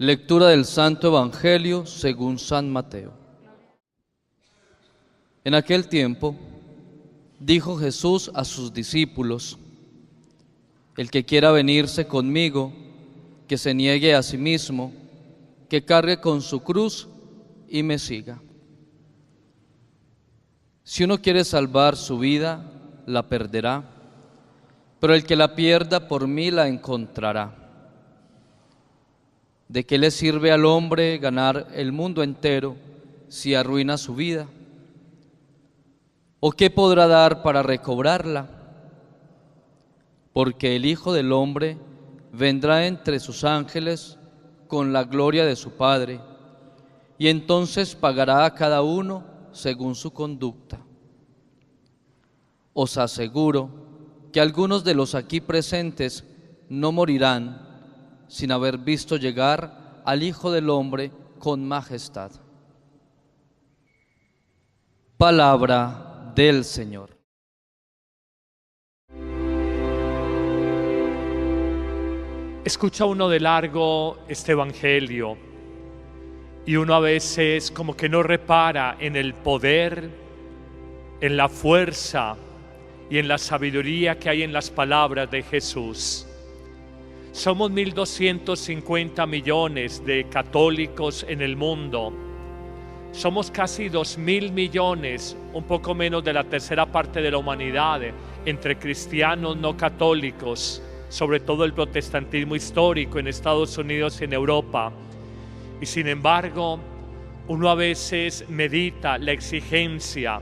Lectura del Santo Evangelio según San Mateo. En aquel tiempo dijo Jesús a sus discípulos: el que quiera venirse conmigo, que se niegue a sí mismo, que cargue con su cruz y me siga. Si uno quiere salvar su vida, la perderá, pero el que la pierda por mí la encontrará. ¿De qué le sirve al hombre ganar el mundo entero si arruina su vida? ¿O qué podrá dar para recobrarla? Porque el Hijo del Hombre vendrá entre sus ángeles con la gloria de su Padre, y entonces pagará a cada uno según su conducta. Os aseguro que algunos de los aquí presentes no morirán sin haber visto llegar al Hijo del Hombre con majestad. Palabra del Señor. Escucha uno de largo este evangelio y uno a veces como que no repara en el poder, en la fuerza y en la sabiduría que hay en las palabras de Jesús. Somos 1.250 millones de católicos en el mundo. Somos casi 2.000 millones, un poco menos de la tercera parte de la humanidad, entre cristianos no católicos, sobre todo el protestantismo histórico en Estados Unidos y en Europa. Y sin embargo, uno a veces medita la exigencia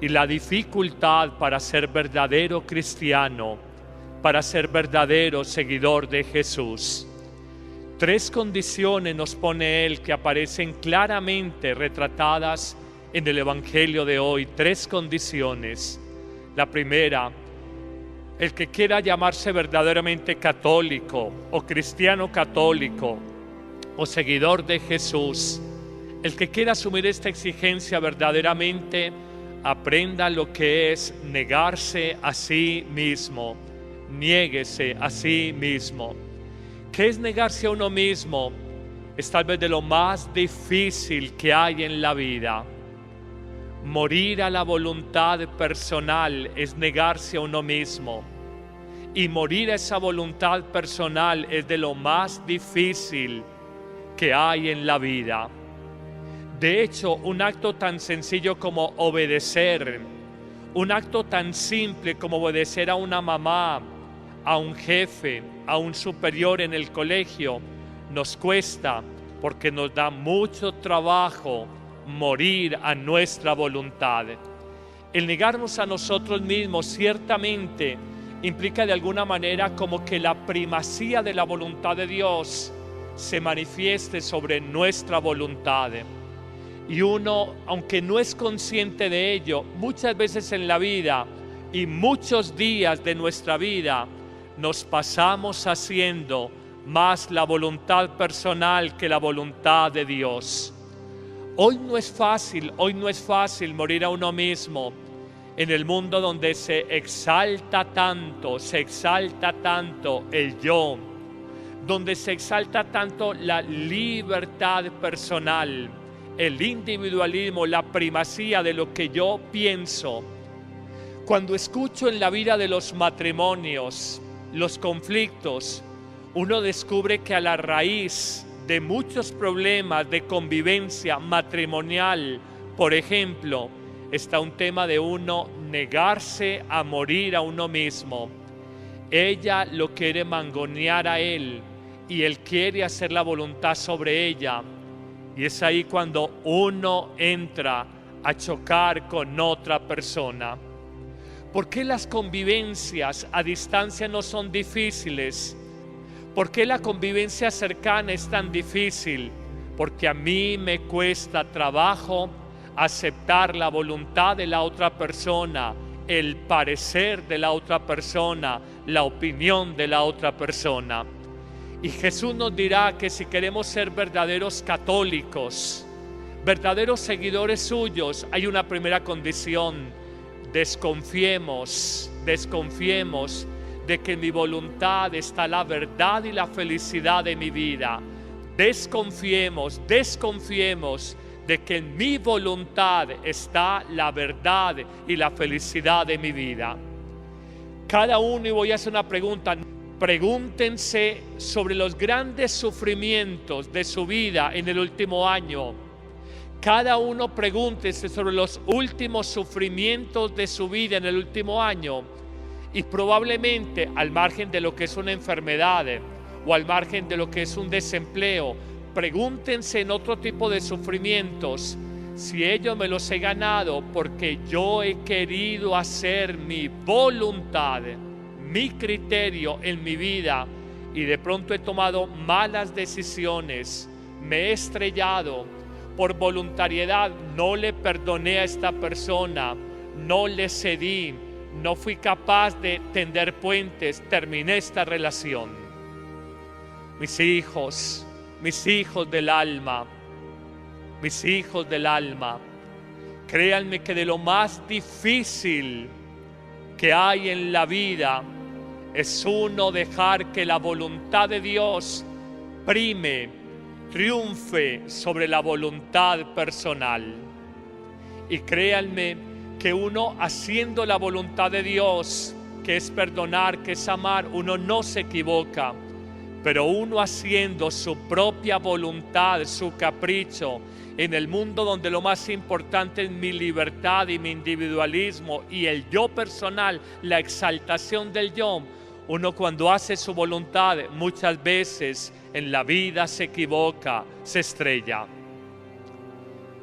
y la dificultad para ser verdadero cristiano, para ser verdadero seguidor de Jesús. 3 condiciones nos pone Él que aparecen claramente retratadas en el Evangelio de hoy. 3 condiciones. La primera: el que quiera llamarse verdaderamente católico o cristiano católico o seguidor de Jesús, el que quiera asumir esta exigencia verdaderamente, aprenda lo que es negarse a sí mismo. Niéguese a sí mismo. ¿Qué es negarse a uno mismo? Es tal vez de lo más difícil que hay en la vida. Morir a la voluntad personal es negarse a uno mismo. Y morir a esa voluntad personal es de lo más difícil que hay en la vida. De hecho, un acto tan sencillo como obedecer, un acto tan simple como obedecer a una mamá, a un jefe, a un superior en el colegio, nos cuesta porque nos da mucho trabajo morir a nuestra voluntad. El negarnos a nosotros mismos ciertamente implica de alguna manera como que la primacía de la voluntad de Dios se manifieste sobre nuestra voluntad. Y uno, aunque no es consciente de ello, muchas veces en la vida y muchos días de nuestra vida nos pasamos haciendo más la voluntad personal que la voluntad de Dios. Hoy no es fácil morir a uno mismo en el mundo donde se exalta tanto el yo, donde se exalta tanto la libertad personal, el individualismo, la primacía de lo que yo pienso. Cuando escucho en la vida de los matrimonios los conflictos, uno descubre que a la raíz de muchos problemas de convivencia matrimonial, por ejemplo, está un tema de uno negarse a morir a uno mismo. Ella lo quiere mangonear a él y él quiere hacer la voluntad sobre ella. Y es ahí cuando uno entra a chocar con otra persona. ¿Por qué las convivencias a distancia no son difíciles? ¿Por qué la convivencia cercana es tan difícil? Porque a mí me cuesta trabajo aceptar la voluntad de la otra persona, el parecer de la otra persona, la opinión de la otra persona. Y Jesús nos dirá que si queremos ser verdaderos católicos, verdaderos seguidores suyos, hay una primera condición: desconfiemos de que en mi voluntad está la verdad y la felicidad de mi vida. desconfiemos de que en mi voluntad está la verdad y la felicidad de mi vida. Cada uno, y voy a hacer una pregunta, pregúntense sobre los grandes sufrimientos de su vida en el último año. Cada uno pregúntese sobre los últimos sufrimientos de su vida en el último año, y probablemente al margen de lo que es una enfermedad o al margen de lo que es un desempleo, pregúntense en otro tipo de sufrimientos si ellos me los he ganado porque yo he querido hacer mi voluntad, mi criterio en mi vida, y de pronto he tomado malas decisiones, me he estrellado. Por voluntariedad no le perdoné a esta persona, no le cedí, no fui capaz de tender puentes, terminé esta relación. Mis hijos del alma, créanme que de lo más difícil que hay en la vida es uno dejar que la voluntad de Dios triunfe sobre la voluntad personal. Y créanme que uno haciendo la voluntad de Dios, que es perdonar, que es amar, uno no se equivoca. Pero uno haciendo su propia voluntad, su capricho, en el mundo donde lo más importante es mi libertad y mi individualismo y el yo personal, la exaltación del yo, uno cuando hace su voluntad muchas veces en la vida se equivoca, se estrella.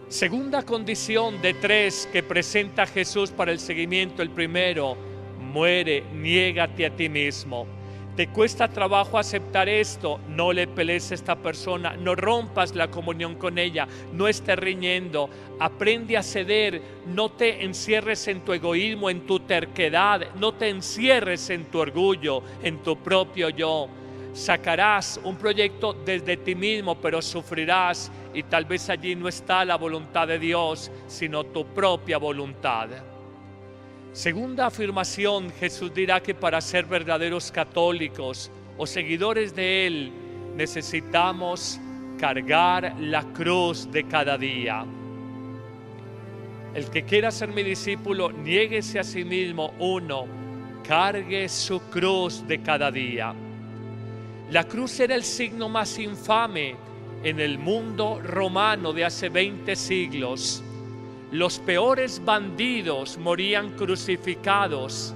Segunda condición de 3 que presenta Jesús para el seguimiento. El primero, muere, niégate a ti mismo. ¿Te cuesta trabajo aceptar esto? No le pelees a esta persona, no rompas la comunión con ella, no estés riñendo, aprende a ceder, no te encierres en tu egoísmo, en tu terquedad, no te encierres en tu orgullo, en tu propio yo. Sacarás un proyecto desde ti mismo, pero sufrirás, y tal vez allí no está la voluntad de Dios, sino tu propia voluntad. Segunda afirmación, Jesús dirá que para ser verdaderos católicos o seguidores de Él, necesitamos cargar la cruz de cada día. El que quiera ser mi discípulo, niéguese a sí mismo. 1, cargue su cruz de cada día. La cruz era el signo más infame en el mundo romano de hace 20 siglos. Los peores bandidos morían crucificados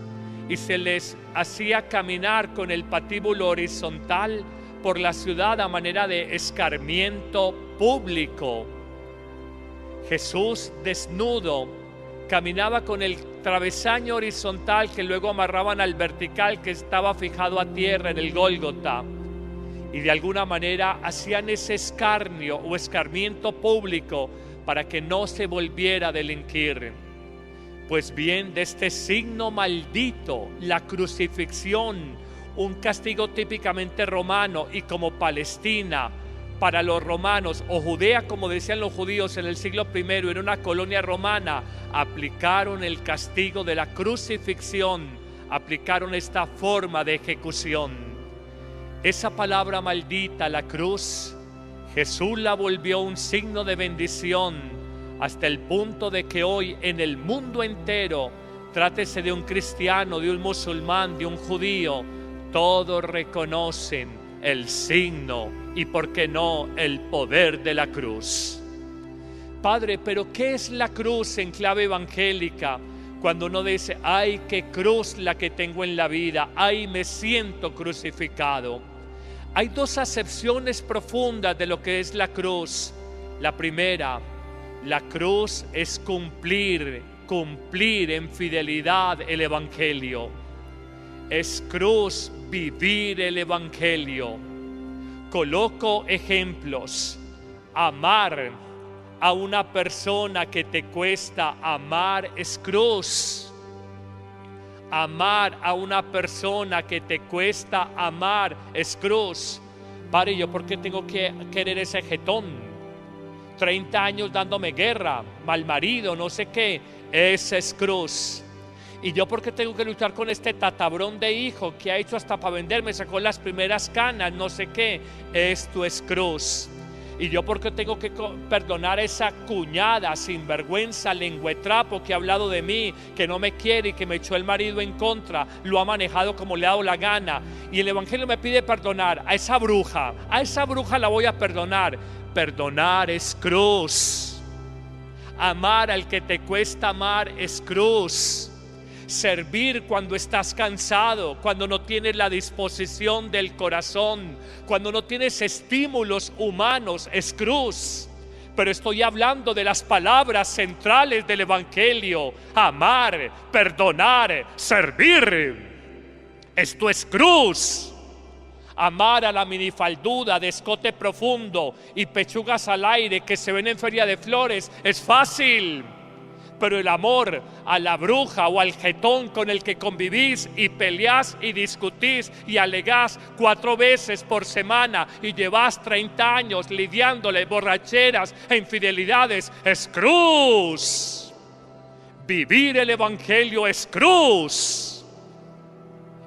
y se les hacía caminar con el patíbulo horizontal por la ciudad a manera de escarmiento público. Jesús, desnudo, caminaba con el travesaño horizontal que luego amarraban al vertical que estaba fijado a tierra en el Gólgota, y de alguna manera hacían ese escarnio o escarmiento público para que no se volviera a delinquir. Pues bien, de este signo maldito, la crucifixión, un castigo típicamente romano, y como Palestina para los romanos, o Judea como decían los judíos en el siglo I, era una colonia romana, aplicaron el castigo de la crucifixión, aplicaron esta forma de ejecución. Esa palabra maldita, la cruz, Jesús la volvió un signo de bendición, hasta el punto de que hoy en el mundo entero, trátese de un cristiano, de un musulmán, de un judío, todos reconocen el signo y, ¿por qué no?, el poder de la cruz. Padre, pero ¿qué es la cruz en clave evangélica? Cuando uno dice, ¡ay, qué cruz la que tengo en la vida! ¡Ay, me siento crucificado! Hay 2 acepciones profundas de lo que es la cruz. La primera, la cruz es cumplir en fidelidad el Evangelio. Es cruz vivir el Evangelio. Coloco ejemplos. Amar a una persona que te cuesta amar es cruz. Amar a una persona que te cuesta amar es cruz. Padre, ¿yo por qué tengo que querer ese jetón? 30 años dándome guerra, mal marido, no sé qué. Esa es cruz. Y yo, ¿por qué tengo que luchar con este tatabrón de hijo que ha hecho hasta para venderme, sacó las primeras canas, no sé qué? Esto es cruz. Y yo, ¿por qué tengo que perdonar a esa cuñada sinvergüenza, lengüetrapo que ha hablado de mí, que no me quiere y que me echó el marido en contra, lo ha manejado como le ha dado la gana? Y el Evangelio me pide perdonar a esa bruja la voy a perdonar. Perdonar es cruz. Amar al que te cuesta amar es cruz. Servir cuando estás cansado, cuando no tienes la disposición del corazón, cuando no tienes estímulos humanos, es cruz. Pero estoy hablando de las palabras centrales del Evangelio: amar, perdonar, servir. Esto es cruz. Amar a la minifalduda de escote profundo y pechugas al aire que se ven en Feria de Flores es fácil. Pero el amor a la bruja o al jetón con el que convivís y peleás y discutís y alegás 4 veces por semana y llevás 30 años lidiándole borracheras e infidelidades, es cruz. Vivir el Evangelio es cruz.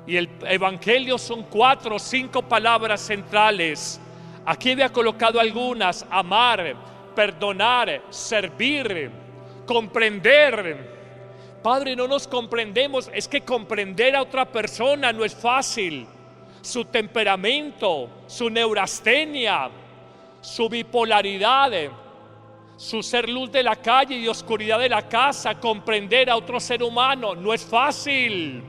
Y el Evangelio son 4 o 5 palabras centrales. Aquí había colocado algunas: amar, perdonar, servir, comprender. Padre, no nos comprendemos. Es que comprender a otra persona no es fácil. Su temperamento, su neurastenia, su bipolaridad, su ser luz de la calle y oscuridad de la casa. Comprender a otro ser humano no es fácil.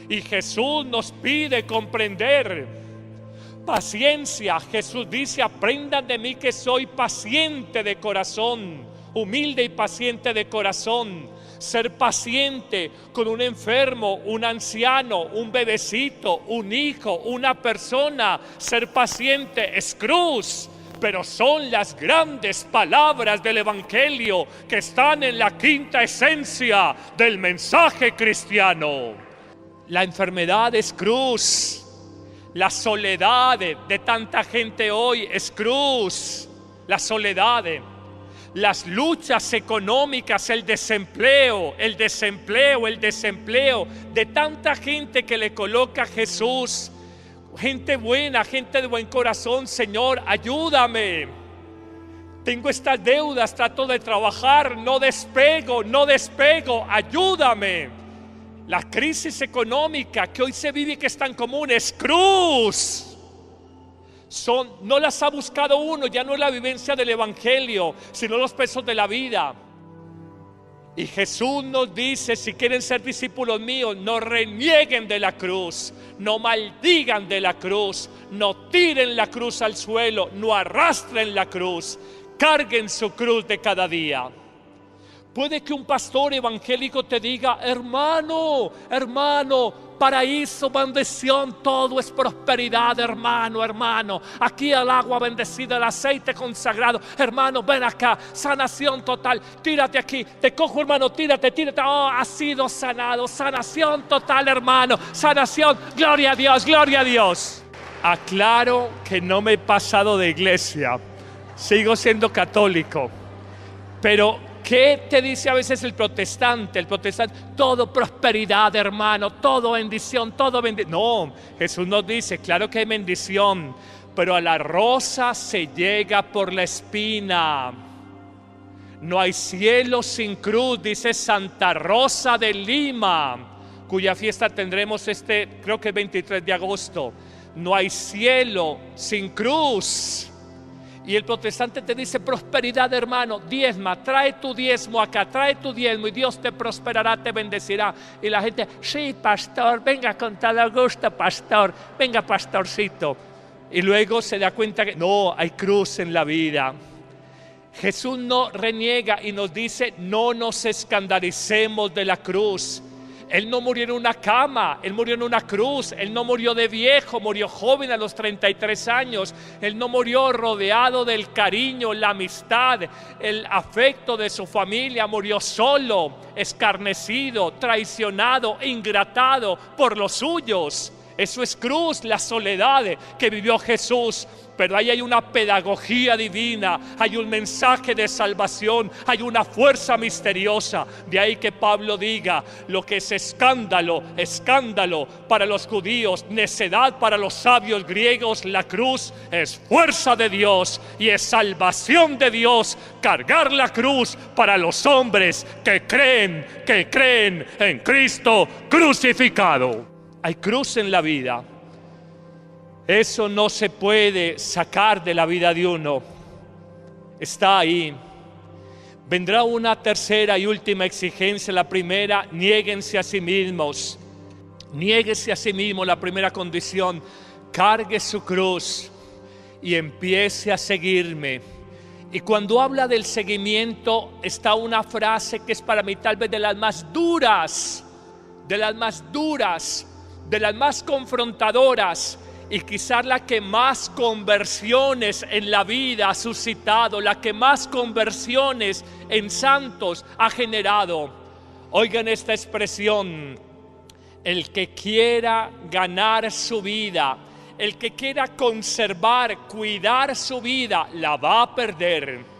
Y Jesús nos pide comprender. Paciencia. Jesús dice: aprendan de mí que soy paciente de corazón, humilde y paciente de corazón. Ser paciente con un enfermo, un anciano, un bebecito, un hijo, una persona. Ser paciente es cruz. Pero son las grandes palabras del Evangelio que están en la quinta esencia del mensaje cristiano. La enfermedad es cruz. La soledad de tanta gente hoy es cruz. La soledad. Las luchas económicas, el desempleo de tanta gente que le coloca a Jesús. Gente buena, gente de buen corazón: Señor, ayúdame. Tengo estas deudas, trato de trabajar, no despego, ayúdame. La crisis económica que hoy se vive y que es tan común es cruz. No las ha buscado uno, ya no es la vivencia del Evangelio, sino los pesos de la vida. Y Jesús nos dice: si quieren ser discípulos míos, no renieguen de la cruz, no maldigan de la cruz, no tiren la cruz al suelo, no arrastren la cruz, carguen su cruz de cada día. Puede que un pastor evangélico te diga: hermano, paraíso, bendición, todo es prosperidad, hermano. Aquí el agua bendecida, el aceite consagrado. Hermano, ven acá, sanación total. Tírate aquí, te cojo, hermano, tírate. Oh, has sido sanado, sanación total, hermano. Sanación, gloria a Dios. Aclaro que no me he pasado de iglesia. Sigo siendo católico. Pero ¿qué te dice a veces el protestante? Todo prosperidad, hermano, todo bendición, todo bendición. No, Jesús nos dice: claro que hay bendición, pero a la rosa se llega por la espina. No hay cielo sin cruz, dice Santa Rosa de Lima, cuya fiesta tendremos creo que el 23 de agosto. No hay cielo sin cruz. Y el protestante te dice: prosperidad, hermano, diezma, trae tu diezmo acá, trae tu diezmo y Dios te prosperará, te bendecirá. Y la gente: sí, pastor, venga con todo gusto, pastor, venga, pastorcito. Y luego se da cuenta que no, hay cruz en la vida. Jesús no reniega y nos dice: no nos escandalicemos de la cruz. Él no murió en una cama, Él murió en una cruz. Él no murió de viejo, murió joven a los 33 años. Él no murió rodeado del cariño, la amistad, el afecto de su familia. Murió solo, escarnecido, traicionado, ingratado por los suyos. Eso es cruz, la soledad que vivió Jesús. Pero ahí hay una pedagogía divina, hay un mensaje de salvación, hay una fuerza misteriosa. De ahí que Pablo diga: lo que es escándalo, escándalo para los judíos, necedad para los sabios griegos, la cruz es fuerza de Dios y es salvación de Dios. Cargar la cruz para los hombres que creen en Cristo crucificado. Hay cruz en la vida. Eso no se puede sacar de la vida de uno. Está ahí. Vendrá una tercera y última exigencia. La primera: niéguense a sí mismos. Niéguese a sí mismo, la primera condición. Cargue su cruz y empiece a seguirme. Y cuando habla del seguimiento, está una frase que es para mí tal vez de las más duras, de las más confrontadoras, y quizás la que más conversiones en la vida ha suscitado, la que más conversiones en santos ha generado. Oigan esta expresión: el que quiera ganar su vida, el que quiera conservar, cuidar su vida, la va a perder.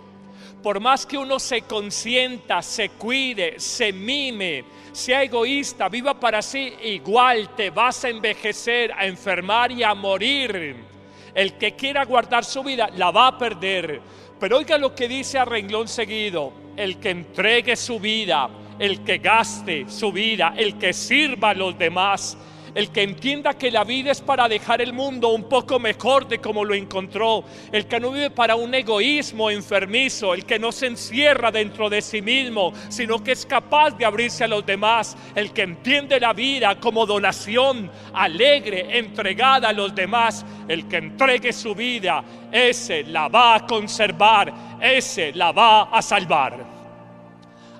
Por más que uno se consienta, se cuide, se mime, sea egoísta, viva para sí, igual te vas a envejecer, a enfermar y a morir. El que quiera guardar su vida, la va a perder. Pero oiga lo que dice a renglón seguido: el que entregue su vida, el que gaste su vida, el que sirva a los demás, el que entienda que la vida es para dejar el mundo un poco mejor de como lo encontró, el que no vive para un egoísmo enfermizo, el que no se encierra dentro de sí mismo, sino que es capaz de abrirse a los demás, el que entiende la vida como donación alegre, entregada a los demás, el que entregue su vida, ese la va a conservar, ese la va a salvar.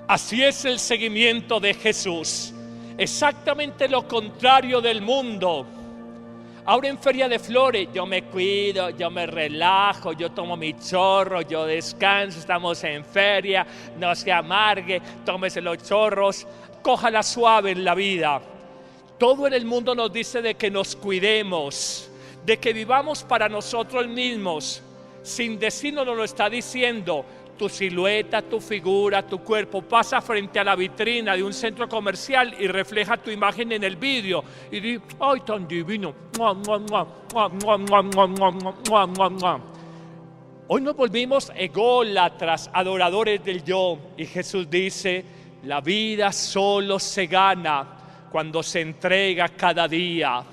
Así es el seguimiento de Jesús. Exactamente lo contrario del mundo. Ahora en Feria de Flores, yo me cuido, yo me relajo, yo tomo mi chorro, yo descanso, estamos en feria, no se amargue, tómese los chorros, cójala suave en la vida. Todo en el mundo nos dice de que nos cuidemos, de que vivamos para nosotros mismos. Sin decirnos lo está diciendo. Tu silueta, tu figura, tu cuerpo pasa frente a la vitrina de un centro comercial y refleja tu imagen en el vídeo y dice: ¡ay, tan divino! Hoy nos volvimos ególatras, adoradores del yo, y Jesús dice: la vida solo se gana cuando se entrega cada día.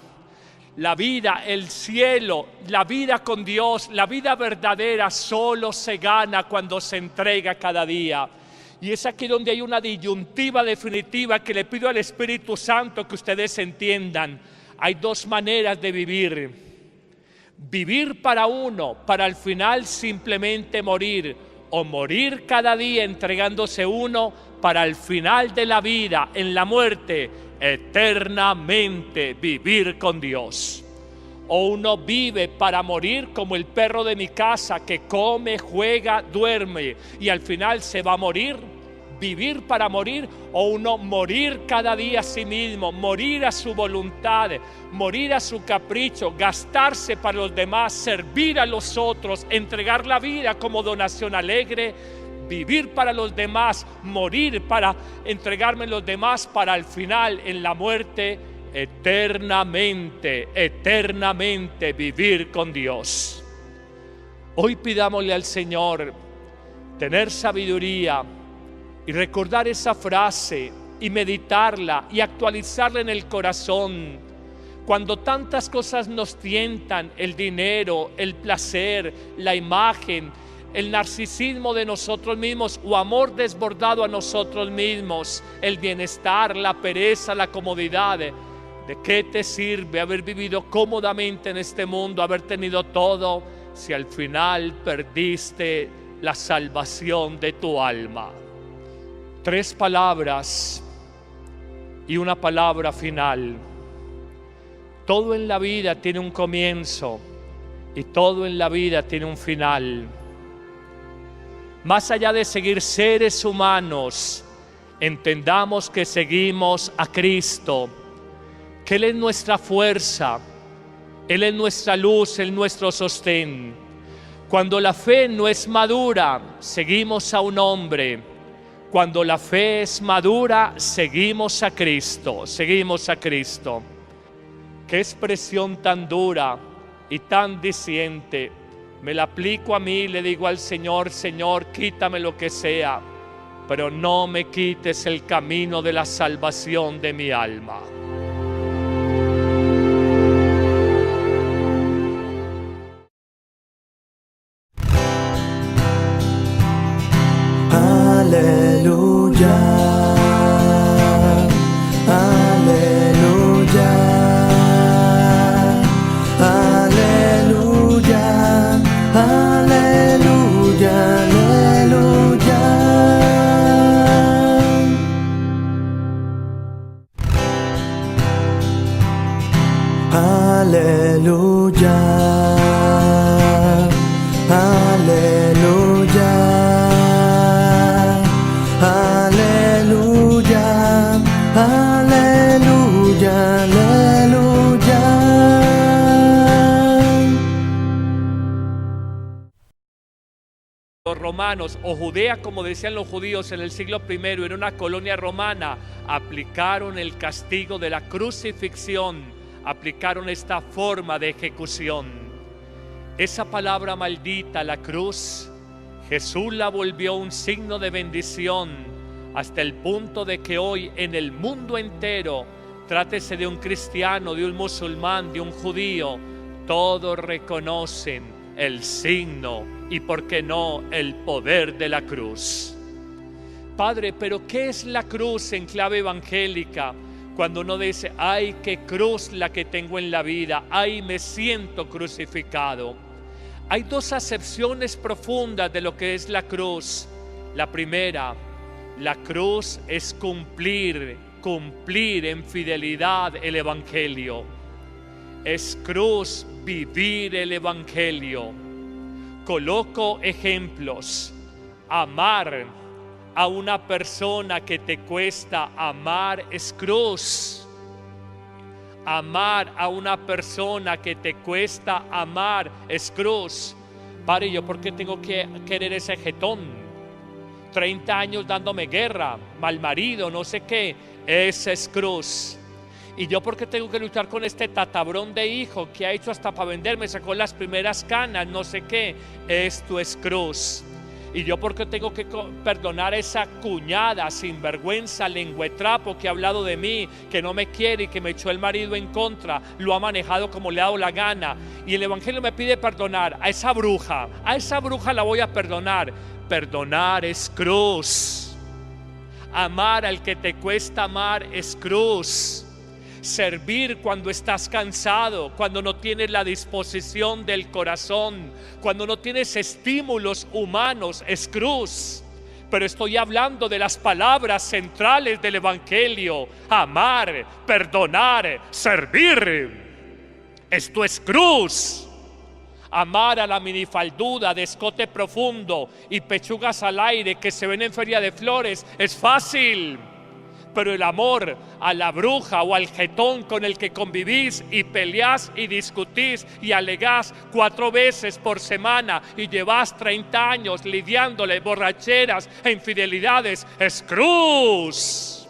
La vida, el cielo, la vida con Dios, la vida verdadera solo se gana cuando se entrega cada día. Y es aquí donde hay una disyuntiva definitiva que le pido al Espíritu Santo que ustedes entiendan. Hay dos maneras de vivir. Vivir para uno, para al final simplemente morir, o morir cada día entregándose uno para al final de la vida, en la muerte, eternamente vivir con Dios. O uno vive para morir como el perro de mi casa que come, juega, duerme y al final se va a morir. Vivir para morir, o uno morir cada día a sí mismo, morir a su voluntad, morir a su capricho, gastarse para los demás, servir a los otros, entregar la vida como donación alegre. Vivir para los demás, morir para entregarme a los demás, para al final en la muerte eternamente vivir con Dios. Hoy pidámosle al Señor tener sabiduría y recordar esa frase y meditarla y actualizarla en el corazón. Cuando tantas cosas nos tientan, el dinero, el placer, la imagen, el narcisismo de nosotros mismos o amor desbordado a nosotros mismos, el bienestar, la pereza, la comodidad. ¿De qué te sirve haber vivido cómodamente en este mundo, haber tenido todo, si al final perdiste la salvación de tu alma? 3 palabras y una palabra final. Todo en la vida tiene un comienzo y todo en la vida tiene un final. Más allá de seguir seres humanos, entendamos que seguimos a Cristo, porque Él es nuestra fuerza, Él es nuestra luz, Él es nuestro sostén. Cuando la fe no es madura, seguimos a un hombre. Cuando la fe es madura, seguimos a Cristo, seguimos a Cristo. Qué expresión tan dura y tan diciente. Me la aplico a mí, le digo al Señor, Señor, quítame lo que sea, pero no me quites el camino de la salvación de mi alma. Aleluya, aleluya, aleluya, aleluya, aleluya. Aleluya, aleluya. Aleluya, aleluya, aleluya. Los romanos, o Judea como decían los judíos en el siglo I, era una colonia romana, aplicaron el castigo de la crucifixión, aplicaron esta forma de ejecución. Esa palabra maldita, la cruz, Jesús la volvió un signo de bendición hasta el punto de que hoy en el mundo entero, trátese de un cristiano, de un musulmán, de un judío, todos reconocen el signo y, por qué no, el poder de la cruz. Padre, pero ¿qué es la cruz en clave evangélica? Cuando uno dice, ay, qué cruz la que tengo en la vida, ay, me siento crucificado. Hay dos acepciones profundas de lo que es la cruz. La primera, la cruz es cumplir en fidelidad el Evangelio. Es cruz vivir el Evangelio. Coloco ejemplos. Amar a una persona que te cuesta amar es cruz. Amar a una persona que te cuesta amar es cruz. Padre, ¿yo por qué tengo que querer ese jetón? 30 años dándome guerra, mal marido, no sé qué. Esa es cruz. ¿Y yo por qué tengo que luchar con este tatabrón de hijo que ha hecho hasta para venderme, sacó las primeras canas, no sé qué? Esto es cruz. ¿Y yo por qué tengo que perdonar a esa cuñada sinvergüenza, lengüetrapo que ha hablado de mí, que no me quiere y que me echó el marido en contra, lo ha manejado como le ha dado la gana? Y el Evangelio me pide perdonar a esa bruja la voy a perdonar. Perdonar es cruz. Amar al que te cuesta amar es cruz. Servir cuando estás cansado, cuando no tienes la disposición del corazón, cuando no tienes estímulos humanos, es cruz. Pero estoy hablando de las palabras centrales del Evangelio: amar, perdonar, servir. Esto es cruz. Amar a la minifalduda de escote profundo y pechugas al aire que se ven en Feria de Flores es fácil. Pero el amor a la bruja o al jetón con el que convivís y peleás y discutís y alegás 4 veces por semana y llevás 30 años lidiándole borracheras e infidelidades, es cruz.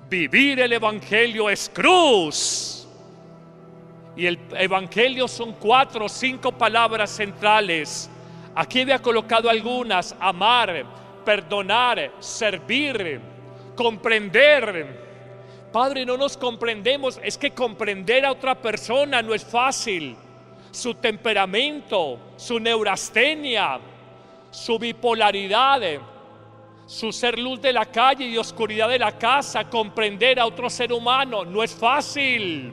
Vivir el Evangelio es cruz. Y el Evangelio son 4 o 5 palabras centrales. Aquí había colocado algunas: amar, perdonar, servir, comprender. Padre, no nos comprendemos. Es que comprender a otra persona no es fácil. Su temperamento, su neurastenia, su bipolaridad, su ser luz de la calle y oscuridad de la casa. Comprender a otro ser humano no es fácil.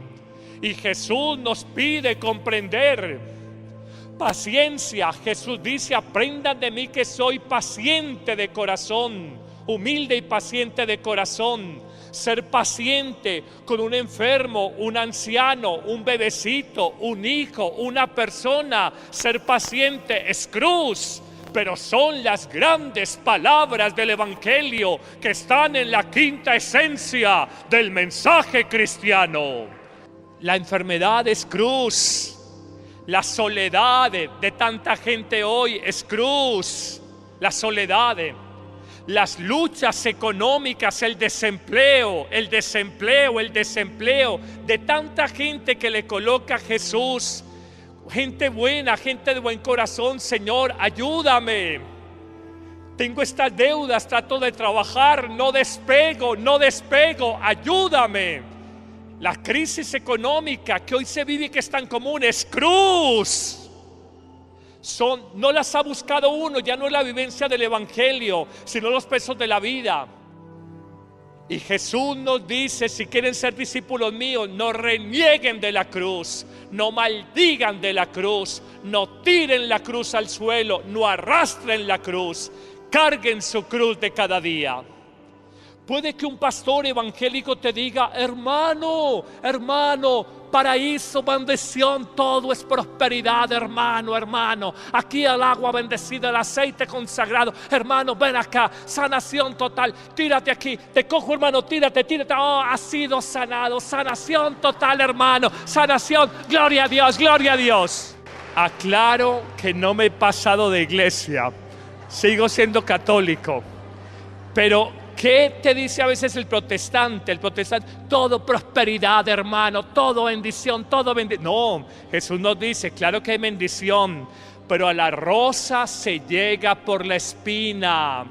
Y Jesús nos pide comprender. Paciencia. Jesús dice: aprendan de mí que soy paciente de corazón, humilde y paciente de corazón. Ser paciente con un enfermo, un anciano, un bebecito, un hijo, una persona. Ser paciente es cruz. pero son las grandes palabras del Evangelio que están en la quinta esencia del mensaje cristiano. La enfermedad es cruz. La soledad de tanta gente hoy es cruz. La soledad, las luchas económicas, el desempleo de tanta gente que le coloca a Jesús. Gente buena, gente de buen corazón. Señor, ayúdame. Tengo estas deudas, trato de trabajar, no despego, ayúdame. La crisis económica que hoy se vive y que es tan común es cruz. No las ha buscado uno, ya no es la vivencia del Evangelio, sino los pesos de la vida. Y Jesús nos dice, si quieren ser discípulos míos, no renieguen de la cruz, no maldigan de la cruz, no tiren la cruz al suelo, no arrastren la cruz, carguen su cruz de cada día. Puede que un pastor evangélico te diga, hermano, paraíso, bendición, todo es prosperidad, hermano. Aquí el agua bendecida, el aceite consagrado. Hermano, ven acá, sanación total. Tírate aquí, te cojo, hermano, tírate. Oh, has sido sanado, sanación total, hermano. Sanación, gloria a Dios. Aclaro que no me he pasado de iglesia. Sigo siendo católico. Pero ¿qué te dice a veces el protestante? Todo prosperidad, hermano, todo bendición, No, Jesús nos dice, claro que hay bendición, pero a la rosa se llega por la espina.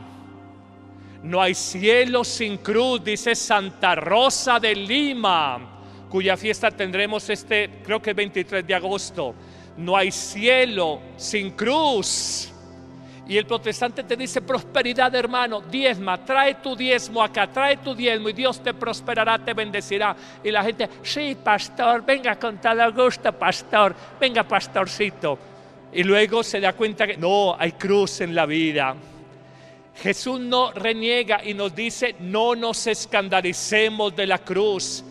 No hay cielo sin cruz, dice Santa Rosa de Lima, cuya fiesta tendremos creo que el 23 de agosto. No hay cielo sin cruz. Y el protestante te dice, prosperidad, hermano, diezma, trae tu diezmo acá, trae tu diezmo y Dios te prosperará, te bendecirá. Y la gente, sí, pastor, venga con todo gusto, pastor, venga, pastorcito. Y luego se da cuenta que no, hay cruz en la vida. Jesús no reniega y nos dice, no nos escandalicemos de la cruz.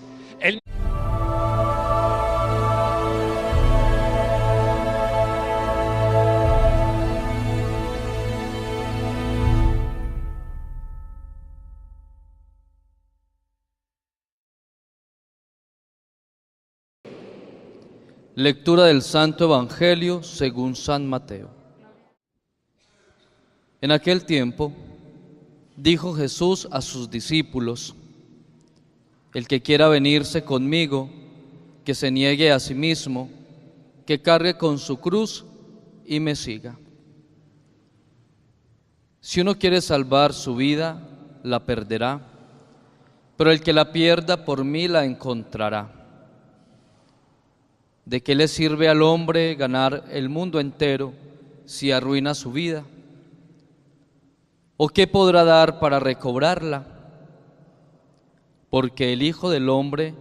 Lectura del Santo Evangelio según San Mateo. En aquel tiempo dijo Jesús a sus discípulos: el que quiera venirse conmigo, que se niegue a sí mismo, que cargue con su cruz y me siga. Si uno quiere salvar su vida, la perderá, pero el que la pierda por mí la encontrará. ¿De qué le sirve al hombre ganar el mundo entero si arruina su vida? ¿O qué podrá dar para recobrarla? Porque el Hijo del Hombre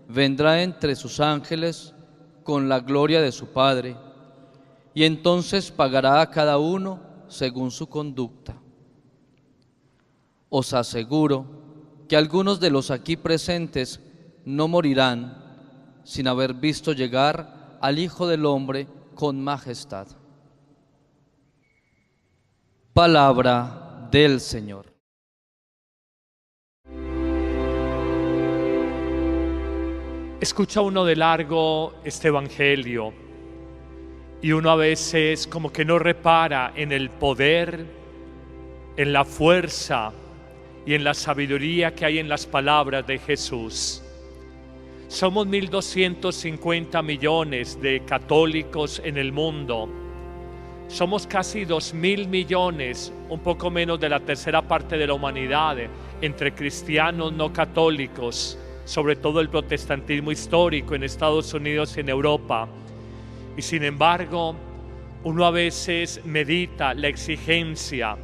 vendrá entre sus ángeles con la gloria de su Padre, y entonces pagará a cada uno según su conducta. Os aseguro que algunos de los aquí presentes no morirán sin haber visto llegar al Hijo del Hombre con majestad. Palabra del Señor. Escucha uno de largo este Evangelio y uno a veces como que no repara en el poder, en la fuerza y en la sabiduría que hay en las palabras de Jesús. Somos 1.250 millones de católicos en el mundo. Somos casi 2.000 millones, un poco menos de la tercera parte de la humanidad, entre cristianos no católicos, sobre todo el protestantismo histórico en Estados Unidos y en Europa. Y sin embargo, uno a veces medita la exigencia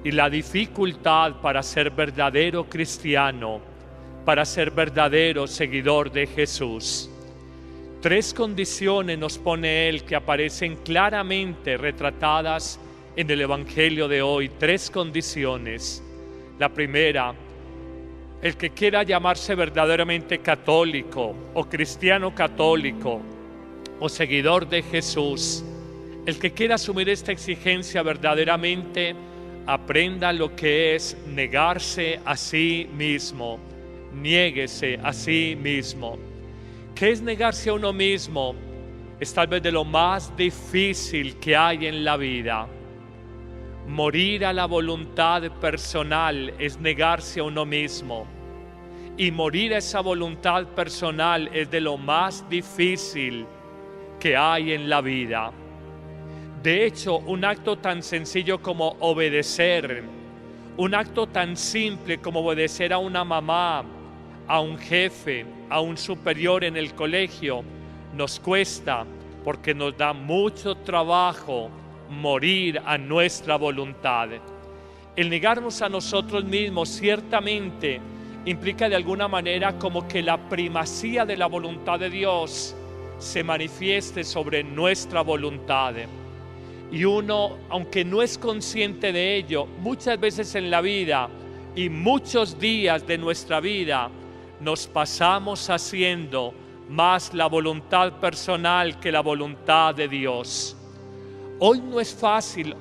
y la dificultad para ser verdadero cristiano, para ser verdadero seguidor de Jesús. 3 condiciones nos pone Él que aparecen claramente retratadas en el Evangelio de hoy. 3 condiciones. La primera, el que quiera llamarse verdaderamente católico o cristiano católico o seguidor de Jesús, El que quiera asumir esta exigencia verdaderamente, aprenda lo que es negarse a sí mismo. Niéguese a sí mismo. ¿Qué es negarse a uno mismo? Es tal vez de lo más difícil que hay en la vida. Morir a la voluntad personal es negarse a uno mismo. Y morir a esa voluntad personal es de lo más difícil que hay en la vida. De hecho, un acto tan sencillo como obedecer, un acto tan simple como obedecer a una mamá, a un jefe, a un superior en el colegio, nos cuesta porque nos da mucho trabajo morir a nuestra voluntad. El negarnos a nosotros mismos ciertamente implica de alguna manera como que la primacía de la voluntad de Dios se manifieste sobre nuestra voluntad. Y uno, aunque no es consciente de ello, muchas veces en la vida y muchos días de nuestra vida nos pasamos haciendo más la voluntad personal que la voluntad de Dios. Hoy no es fácil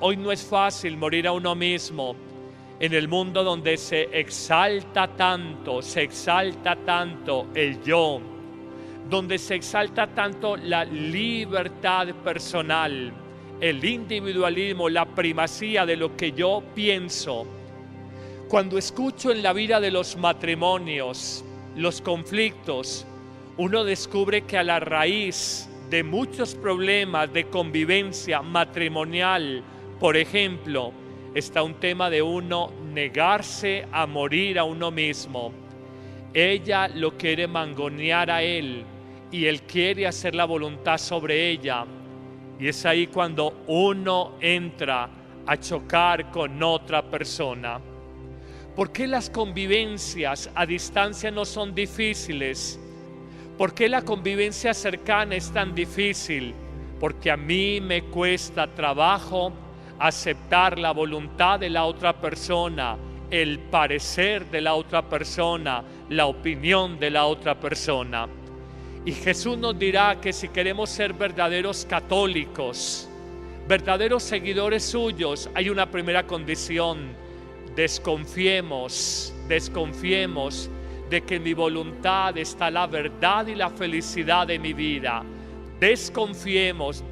morir a uno mismo en el mundo donde se exalta tanto el yo, donde se exalta tanto la libertad personal, el individualismo, la primacía de lo que yo pienso. Cuando escucho en la vida de los matrimonios, los conflictos, uno descubre que a la raíz de muchos problemas de convivencia matrimonial, por ejemplo, está un tema de uno negarse a morir a uno mismo. Ella lo quiere mangonear a él y él quiere hacer la voluntad sobre ella. Y es ahí cuando uno entra a chocar con otra persona. ¿Por qué las convivencias a distancia no son difíciles? ¿Por qué la convivencia cercana es tan difícil? Porque a mí me cuesta trabajo aceptar la voluntad de la otra persona, el parecer de la otra persona, la opinión de la otra persona. Y Jesús nos dirá que si queremos ser verdaderos católicos, verdaderos seguidores suyos, hay una primera condición: desconfiemos de que en mi voluntad está la verdad y la felicidad de mi vida. Desconfiemos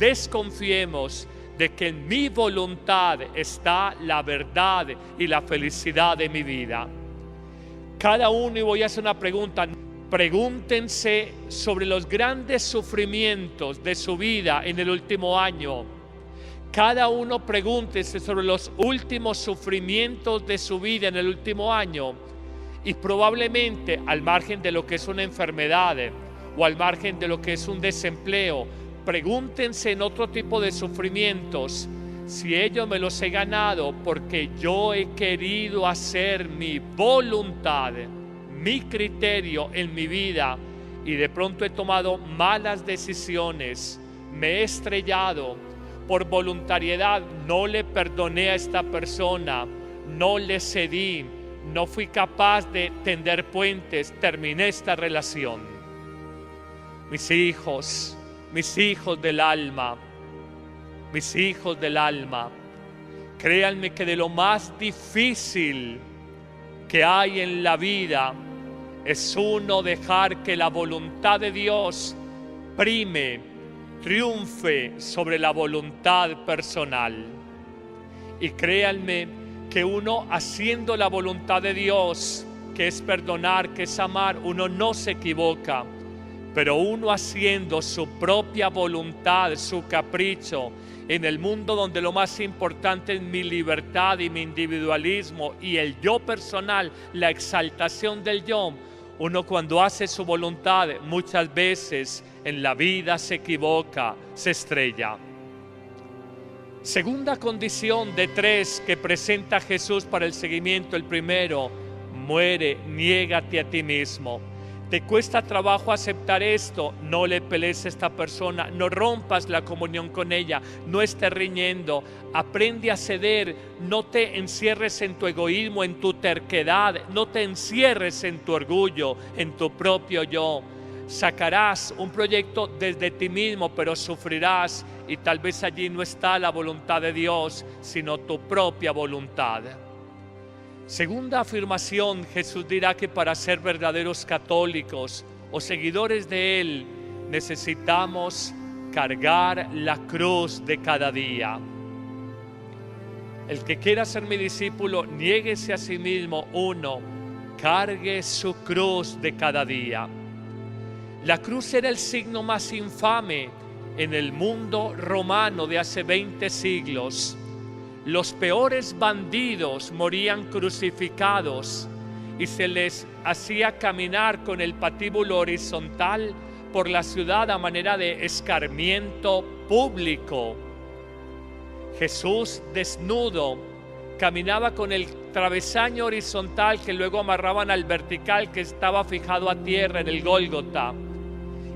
de que en mi voluntad está la verdad y la felicidad de mi vida. Cada uno, y voy a hacer una pregunta, pregúntense sobre los grandes sufrimientos de su vida en el último año. Cada uno pregúntese sobre los últimos sufrimientos de su vida en el último año. Y probablemente, al margen de lo que es una enfermedad o al margen de lo que es un desempleo, pregúntense en otro tipo de sufrimientos si ellos me los he ganado porque yo he querido hacer mi voluntad, mi criterio en mi vida, y de pronto he tomado malas decisiones, me he estrellado. Por voluntariedad no le perdoné a esta persona, no le cedí, no fui capaz de tender puentes, terminé esta relación. Mis hijos del alma, créanme que de lo más difícil que hay en la vida es uno dejar que la voluntad de Dios triunfe sobre la voluntad personal. Y créanme que uno haciendo la voluntad de Dios, que es perdonar, que es amar, uno no se equivoca. Pero uno haciendo su propia voluntad, su capricho, en el mundo donde lo más importante es mi libertad y mi individualismo y el yo personal, la exaltación del yo, uno cuando hace su voluntad muchas veces en la vida se equivoca, se estrella. Segunda condición de 3 que presenta Jesús para el seguimiento. El primero, muere, niégate a ti mismo. ¿Te cuesta trabajo aceptar esto? No le pelees a esta persona, no rompas la comunión con ella, no estés riñendo, aprende a ceder, no te encierres en tu egoísmo, en tu terquedad, no te encierres en tu orgullo, en tu propio yo. sacarás un proyecto desde ti mismo, pero sufrirás y tal vez allí no está la voluntad de Dios, sino tu propia voluntad. Segunda afirmación, Jesús dirá que para ser verdaderos católicos o seguidores de Él, necesitamos cargar la cruz de cada día. El que quiera ser mi discípulo, niéguese a sí mismo. 1. Cargue su cruz de cada día. La cruz era el signo más infame en el mundo romano de hace 20 siglos. Los peores bandidos morían crucificados y se les hacía caminar con el patíbulo horizontal por la ciudad a manera de escarmiento público. Jesús, desnudo, caminaba con el travesaño horizontal que luego amarraban al vertical que estaba fijado a tierra en el Gólgota,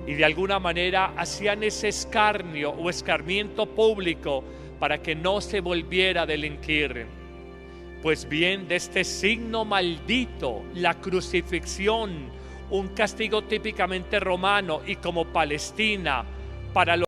y de alguna manera hacían ese escarnio o escarmiento público para que no se volviera a delinquir. Pues bien, de este signo maldito, la crucifixión, un castigo típicamente romano y como Palestina, para los